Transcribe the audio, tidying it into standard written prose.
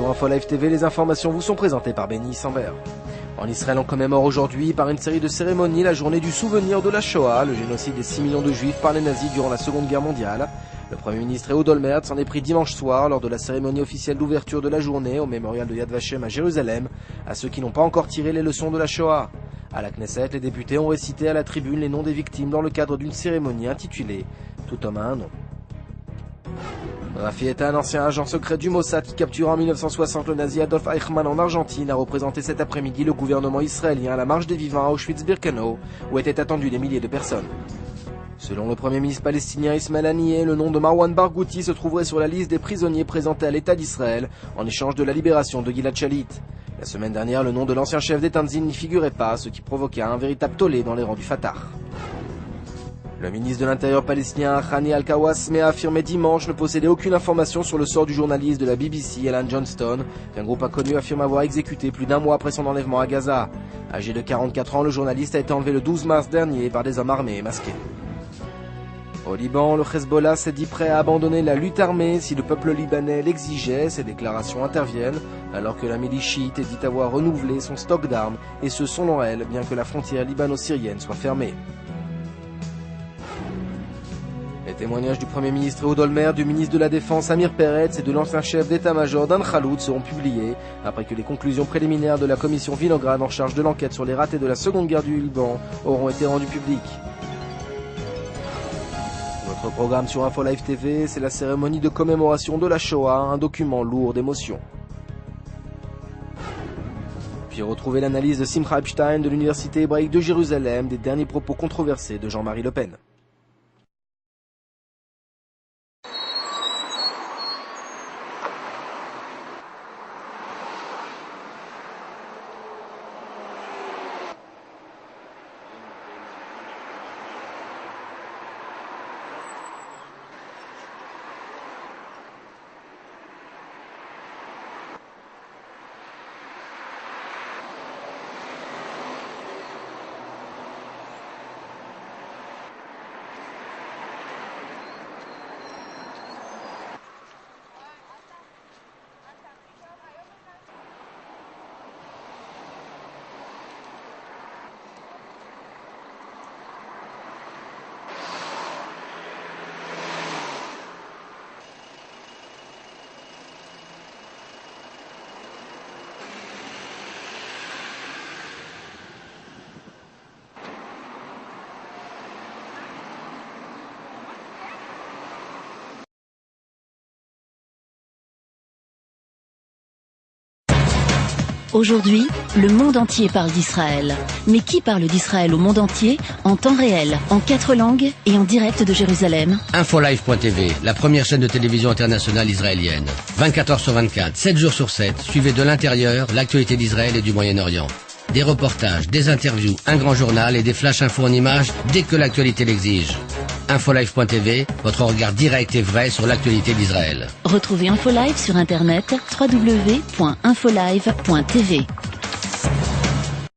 sur Info Live TV, les informations vous sont présentées par Benny Sambert. En Israël, on commémore aujourd'hui par une série de cérémonies la journée du souvenir de la Shoah, le génocide des 6 millions de juifs par les nazis durant la Seconde Guerre mondiale. Le Premier ministre Ehud Olmert s'en est pris dimanche soir lors de la cérémonie officielle d'ouverture de la journée au mémorial de Yad Vashem à Jérusalem à ceux qui n'ont pas encore tiré les leçons de la Shoah. À la Knesset, les députés ont récité à la tribune les noms des victimes dans le cadre d'une cérémonie intitulée « Tout homme a un nom ». Rafi est un ancien agent secret du Mossad qui captura en 1960 le nazi Adolf Eichmann en Argentine, a représenté cet après-midi le gouvernement israélien à la marche des vivants à Auschwitz-Birkenau, où étaient attendus des milliers de personnes. Selon le premier ministre palestinien Ismaël Haniyeh, le nom de Marwan Barghouti se trouverait sur la liste des prisonniers présentés à l'État d'Israël en échange de la libération de Gilad Shalit. La semaine dernière, le nom de l'ancien chef des Tanzim n'y figurait pas, ce qui provoqua un véritable tollé dans les rangs du Fatah. Le ministre de l'Intérieur palestinien Hani Al-Kawasme a affirmé dimanche ne posséder aucune information sur le sort du journaliste de la BBC Alan Johnston, qu'un groupe inconnu affirme avoir exécuté plus d'un mois après son enlèvement à Gaza. Âgé de 44 ans, le journaliste a été enlevé le 12 mars dernier par des hommes armés et masqués. Au Liban, le Hezbollah s'est dit prêt à abandonner la lutte armée si le peuple libanais l'exigeait. Ces déclarations interviennent alors que la milice chiite est dit avoir renouvelé son stock d'armes, et ce selon elle, bien que la frontière libano-syrienne soit fermée. Les témoignages du Premier ministre Ehud Olmert, du ministre de la Défense Amir Peretz et de l'ancien chef d'état-major Dan Khaloud seront publiés après que les conclusions préliminaires de la commission Vinograd en charge de l'enquête sur les ratés de la Seconde Guerre du Liban auront été rendues publiques. Notre programme sur Info Live TV, c'est la cérémonie de commémoration de la Shoah, un document lourd d'émotions. Puis retrouvez l'analyse de Simcha Epstein de l'Université hébraïque de Jérusalem des derniers propos controversés de Jean-Marie Le Pen. Aujourd'hui, le monde entier parle d'Israël. Mais qui parle d'Israël au monde entier, en temps réel, en 4 langues et en direct de Jérusalem? Infolive.tv, la première chaîne de télévision internationale israélienne. 24 heures sur 24, 7 jours sur 7, suivez de l'intérieur l'actualité d'Israël et du Moyen-Orient. Des reportages, des interviews, un grand journal et des flash infos en images dès que l'actualité l'exige. Infolive.tv, votre regard direct et vrai sur l'actualité d'Israël. Retrouvez Infolive sur internet www.infolive.tv.